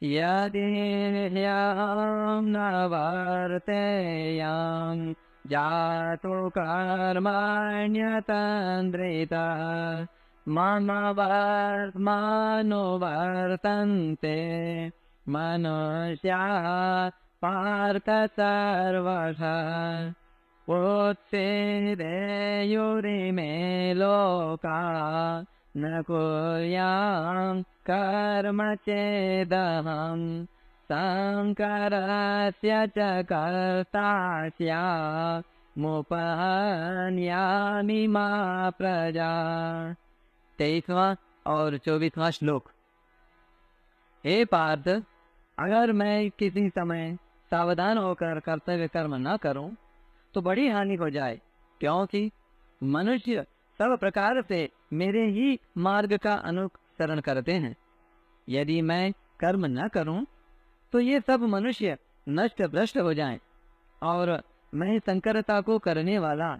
यदि ह्यहं न वर्तेयं जातु कर्मण्यतन्द्रिता मम वर्त्मनुवर्तन्ते मनुष्याः पार्थ सर्वशः उत्सीदेयुरिमे लोका न कुर्यां कर्म चेदहं शङ्करस्य च कर्ता स्यामुपहन्यामि मा प्रजा। 23वां और 24वां श्लोक। हे पार्थ, अगर मैं किसी समय सावधान होकर कर्तव्य कर्म न करूं तो बड़ी हानि हो जाए, क्योंकि मनुष्य सब प्रकार से मेरे ही मार्ग का अनुसरण करते हैं। यदि मैं कर्म न करूं तो ये सब मनुष्य नष्ट भ्रष्ट हो जाएं और मैं संकरता को करने वाला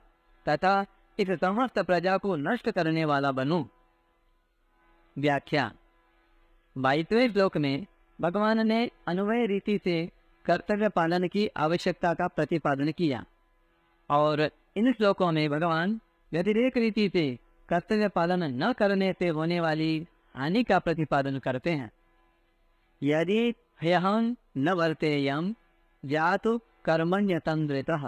तथा इस समस्त प्रजा को नष्ट करने वाला बनूं। व्याख्या। 22वें श्लोक में भगवान ने अन्वय रीति से कर्तव्य पालन की आवश्यकता का प्रतिपादन किया और इन श्लोकों में भगवान व्यतिरेक रीति से कर्तव्य पालन न करने से होने वाली हानि का प्रतिपादन करते हैं। यदि ह्यहं न वर्तेयं जातु कर्मण्यतन्द्रितः।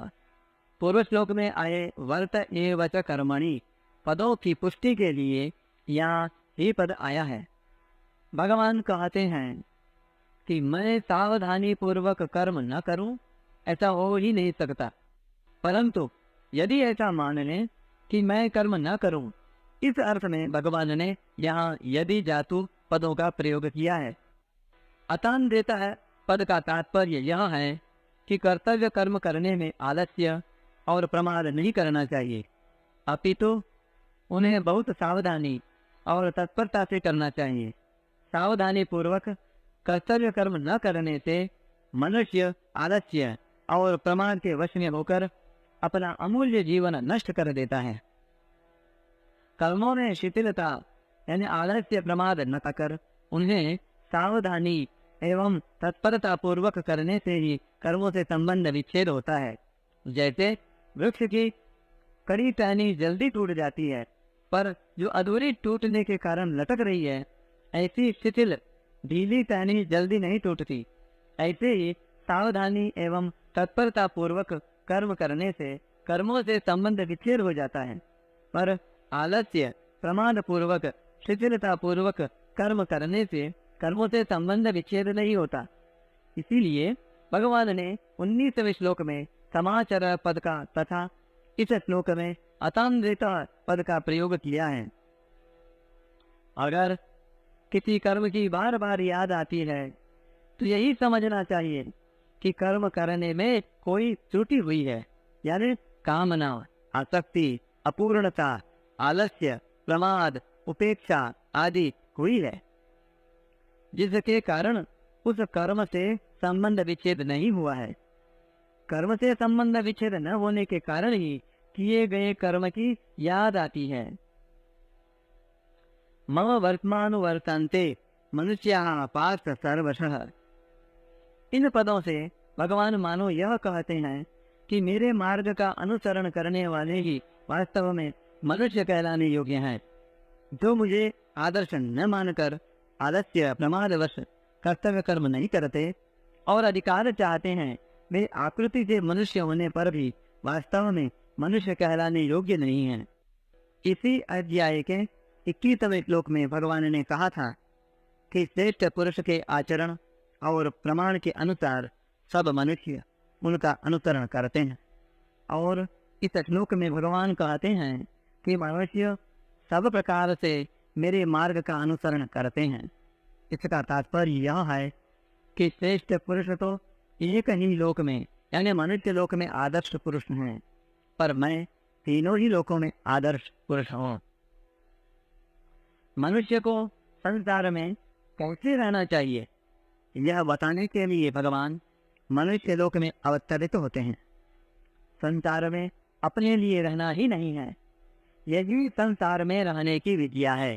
पूर्व श्लोक में आए वर्त एव च कर्मणि पदों की पुष्टि के लिए यहाँ ही पद आया है। भगवान कहते हैं कि मैं सावधानी पूर्वक कर्म न करूं, ऐसा हो ही नहीं सकता। परंतु यदि ऐसा मान लें कि मैं कर्म न करूं, इस अर्थ में भगवान ने यहाँ यदि जातु पदों का प्रयोग किया है। अतान देता है पद का तात्पर्य यह है कि कर्तव्य कर्म करने में आलस्य और प्रमाद नहीं करना चाहिए, अपितु उन्हें बहुत सावधानी और तत्परता से करना चाहिए। सावधानी पूर्वक कर्तव्य कर्म न करने से मनुष्य आलस्य और प्रमाद के वश में होकर अपना अमूल्य जीवन नष्ट कर देता है। कर्मों में शिथिलता यानी आलस्य प्रमाद न कर उन्हें सावधानी एवं तत्परता पूर्वक करने से ही कर्मों से संबंध विच्छेद होता है। जैसे वृक्ष की कड़ी टहनी जल्दी टूट जाती है, पर जो अधूरी टूटने के कारण लटक रही है, ऐसी शिथिल ढीली टहनी जल्दी नहीं टूटती। ऐसे ही सावधानी एवं तत्परता पूर्वक कर्म करने से कर्मों से संबंध विच्छेद हो जाता है, पर आलस्य प्रमाद पूर्वक शिथिलता पूर्वक कर्म करने से कर्मों से संबंध विच्छेद नहीं होता। इसीलिए भगवान ने 19वें श्लोक में समाचर पद का तथा इस श्लोक में अतान्द्रित पद का प्रयोग किया है। अगर किसी कर्म की बार बार याद आती है तो यही समझना चाहिए कि कर्म करने में कोई त्रुटि हुई है, यानी कामना, आसक्ति, अपूर्णता, आलस्य, प्रमाद, उपेक्षा आदि हुई है, जिसके कारण उस कर्म से संबंध विच्छेद नहीं हुआ है। कर्म से संबंध विच्छेद न होने के कारण ही किए गए कर्म की याद आती है। मम वर्तमानुवर्तन्ते मनुष्याः पार्थ सर्वशः। इन पदों से भगवान मानो यह कहते हैं कि मेरे मार्ग का अनुसरण करने वाले ही वास्तव में मनुष्य कहलाने योग्य हैं। जो मुझे आदर्श न मानकर आलस्य प्रमादवश कर्तव्य कर्म नहीं करते और अधिकार चाहते हैं, वे आकृति से मनुष्य होने पर भी वास्तव में मनुष्य कहलाने योग्य नहीं हैं। इसी अध्याय के 21वें श्लोक में भगवान ने कहा था कि श्रेष्ठ पुरुष के आचरण और प्रमाण के अनुसार सब मनुष्य उनका अनुसरण करते हैं। और इस श्लोक में भगवान कहते हैं कि मनुष्य सब प्रकार से मेरे मार्ग का अनुसरण करते हैं। इसका तात्पर्य यह है कि श्रेष्ठ पुरुष तो एक ही लोक में यानी मनुष्य लोक में आदर्श पुरुष हैं, पर मैं तीनों ही लोकों में आदर्श पुरुष हूँ। मनुष्य को संसार में कैसे रहना चाहिए, यह बताने के लिए भगवान मनुष्य लोक में अवतरित होते हैं। संसार में अपने लिए रहना ही नहीं है, यही संसार में रहने की विद्या है।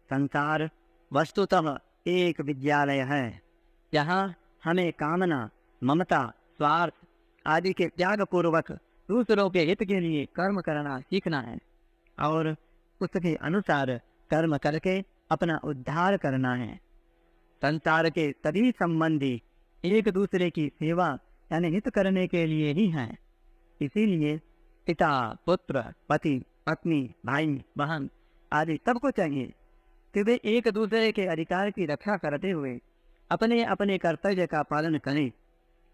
संसार वस्तुतः एक विद्यालय है, यहाँ हमें कामना, ममता, स्वार्थ आदि के त्याग पूर्वक दूसरों के हित के लिए कर्म करना सीखना है और उसके अनुसार कर्म करके अपना उद्धार करना है। संसार के सभी संबंधी एक दूसरे की सेवा यानी हित करने के लिए ही हैं। इसीलिए पिता, पुत्र, पति, पत्नी, भाई, बहन आदि सबको चाहिए कि वे एक दूसरे के अधिकार की रक्षा करते हुए अपने अपने कर्तव्य का पालन करें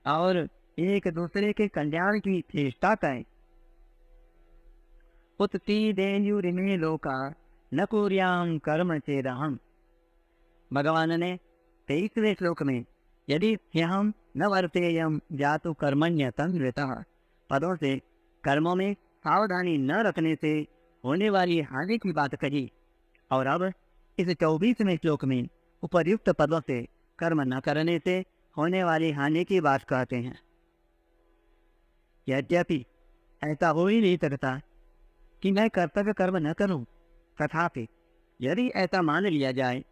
और एक दूसरे के कल्याण की चेष्टा करें। उत्ति देयुरिमे लोका न कुर्यां कर्म चेदहम्। भगवान ने 23वें श्लोक में यदि ह्यहम् न वर्तेयं जातु कर्मण्यतन्वितः पदों से कर्मों में सावधानी न रखने से होने वाली हानि की बात कही और अब इस 24वें श्लोक में उपर्युक्त पदों से कर्म न करने से होने वाली हानि की बात कहते हैं। यद्यपि ऐसा हो ही नहीं सकता कि मैं कर्तव्य कर्म न करूं, तथापि यदि ऐसा मान लिया जाए,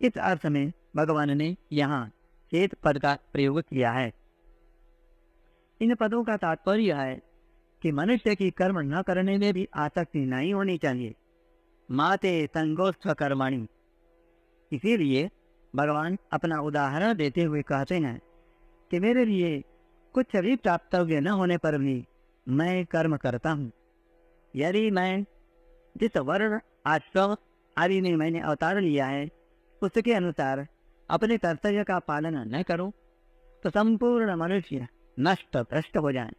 इस अर्थ में भगवान ने यहाँ चेत पद का प्रयोग किया है। इन पदों का तात्पर्य है कि मनुष्य की कर्म न करने में भी आसक्ति नहीं होनी चाहिए। माते संगोस्थ कर्मणि। इसीलिए भगवान अपना उदाहरण देते हुए कहते हैं कि मेरे लिए कुछ भी प्राप्तव्य न होने पर भी मैं कर्म करता हूँ। यदि मैं जिस वर्ण, आश्रम आदि में मैंने अवतार लिया है उसके अनुसार अपने कर्तव्य का पालन न करूं तो संपूर्ण मनुष्य नष्ट भ्रष्ट हो जाए,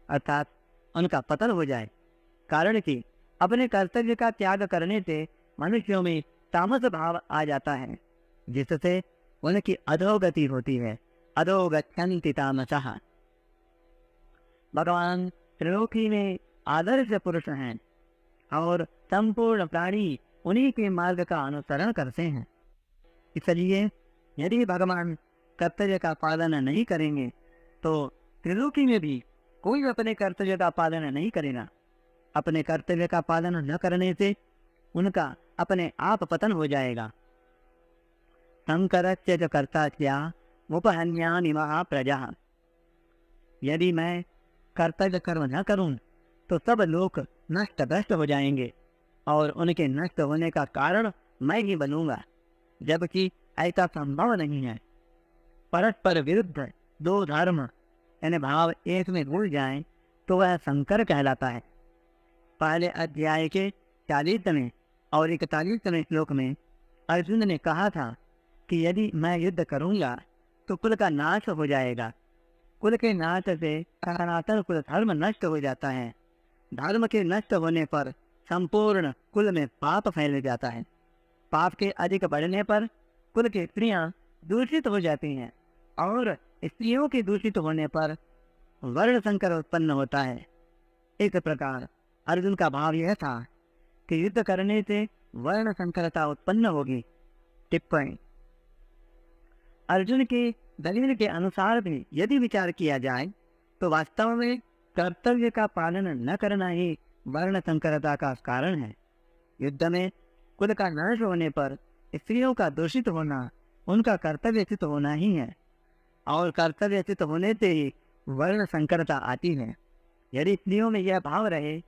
अर्थात उनका पतन हो जाए। कारण कि अपने कर्तव्य का त्याग करने से मनुष्यों में तामस भाव आ जाता है, जिससे उनकी अधोगति होती है। अधोगच्छन्ति तामसः। भगवान त्रिलोकी में आदर्श पुरुष हैं और संपूर्ण प्राणी उन्हीं के मार्ग का अनुसरण करते हैं। इसलिए यदि भगवान कर्तव्य का पालन नहीं करेंगे तो त्रिलोकी में भी कोई अपने कर्तव्य का पालन नहीं करेगा। अपने कर्तव्य का पालन न करने से उनका अपने आप पतन हो जाएगा। संकरस्य च कर्तव्या उपहन्यानि महाप्रजा। यदि मैं कर्तव्य कर्म न करूं तो सब लोग नष्ट भ्रष्ट हो जाएंगे और उनके नष्ट होने का कारण मैं ही बनूंगा, जबकि ऐसा संभव नहीं है। परस्पर विरुद्ध दो धर्म यानी भाव एक में घुल जाएं तो वह संकर कहलाता है। पहले अध्याय के 40वें और 41वें श्लोक में अर्जुन ने कहा था कि यदि मैं युद्ध करूंगा तो कुल का नाश हो जाएगा। कुल के नाश से सनातन कुल धर्म नष्ट हो जाता है। धर्म के नष्ट होने पर संपूर्ण कुल में पाप फैल जाता है। पाप के अधिक बढ़ने पर कुल की स्त्रियां दूषित हो जाती हैं और स्त्रियों के दूषित होने पर वर्ण संकर उत्पन्न होता है। इस प्रकार अर्जुन का भाव यह था कि युद्ध करने से वर्ण संकरता उत्पन्न होगी। टिप्पणी: अर्जुन के दलील के अनुसार भी यदि विचार किया जाए तो वास्तव में कर्तव्य का पालन न करना ही वर्ण संकरता का कारण है। युद्ध में कुल का नाश होने पर स्त्रियों का दूषित होना उनका कर्तव्यचित होना ही है और कर्तव्यचित होने से ही वर्ण संकरता आती है। यदि स्त्रियों में यह भाव रहे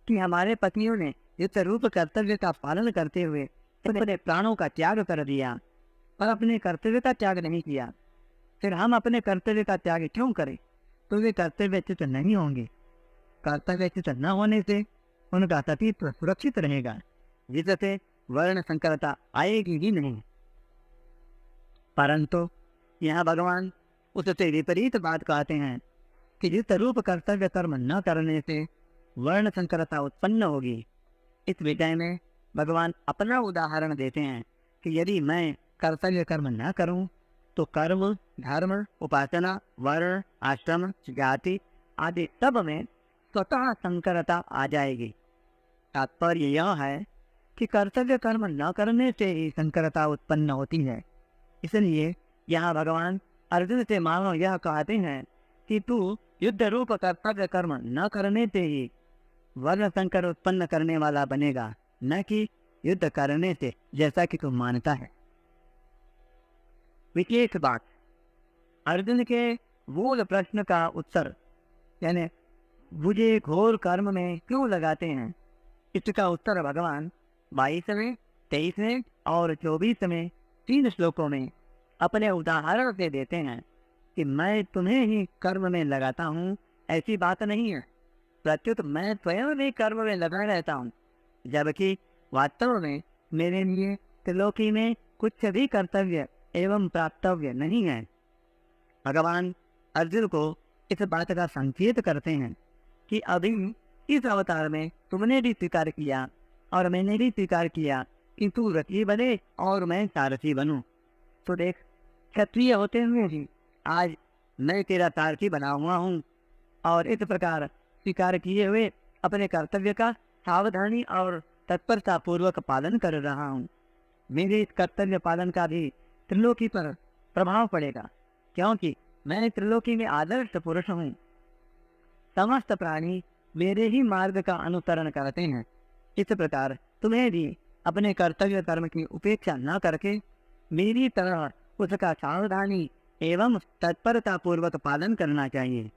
कि हमारे पतियों ने युद्ध रूप कर्तव्य का पालन करते हुए अपने प्राणों का त्याग कर दिया पर अपने कर्तव्य का त्याग नहीं किया, फिर हम अपने कर्तव्य का त्याग क्यों करें, तो वे कर्तव्यचित नहीं होंगे। कर्तव्यचित न होने से उनका सतीत्व सुरक्षित रहेगा, जिससे वर्ण संकरता आएगी ही नहीं। परंतु यहाँ भगवान उससे विपरीत बात कहते हैं कि जिस रूप कर्तव्य कर्म न करने से वर्ण संकरता उत्पन्न होगी। इस विषय में भगवान अपना उदाहरण देते हैं कि यदि मैं कर्तव्य कर्म न करूं तो कर्म, धर्म, उपासना, वर्ण, आश्रम, जाति आदि सब में स्वतः संकरता आ जाएगी। तात्पर्य यह है कि कर्तव्य कर्म न करने से ही संकरता उत्पन्न होती है। इसलिए यहाँ भगवान अर्जुन से मानो यह कहते हैं कि तू युद्ध रूप कर्तव्य कर्म न करने से ही वर्ण संकर उत्पन्न करने वाला बनेगा, न कि युद्ध करने से, जैसा कि तू मानता है। विशेष बात, अर्जुन के मूल प्रश्न का उत्तर, यानी मुझे घोर कर्म में क्यों लगाते हैं, इसका उत्तर भगवान 22वें, 23वें और 24वें 3 श्लोकों में अपने उदाहरण से देते हैं कि मैं तुम्हें ही कर्म में लगाता हूँ, ऐसी बात नहीं है। प्रत्युत मैं स्वयं भी कर्म में लगा रहता हूँ, जबकि वास्तव में मेरे लिए त्रिलोकी में कुछ भी कर्तव्य एवं प्राप्तव्य नहीं है। भगवान अर्जुन को इस बात का संकेत करते हैं कि अभी इस अवतार में तुमने भी स्वीकार किया और मैंने भी स्वीकार किया कि तू रथी बने और मैं सारथी बनूं। तो देख, क्षत्रिय होते हुए भी आज मैं तेरा सारथी बना हुआ हूँ और इस प्रकार स्वीकार किए हुए अपने कर्तव्य का सावधानी और तत्परता पूर्वक पालन कर रहा हूँ। मेरे इस कर्तव्य पालन का भी त्रिलोकी पर प्रभाव पड़ेगा, क्योंकि मैं त्रिलोकी में आदर्श पुरुष हूँ। समस्त प्राणी मेरे ही मार्ग का अनुसरण करते हैं। इस प्रकार तुम्हें भी अपने कर्तव्य कर्म की उपेक्षा न करके मेरी तरह उसका सावधानी एवं तत्परता पूर्वक पालन करना चाहिए।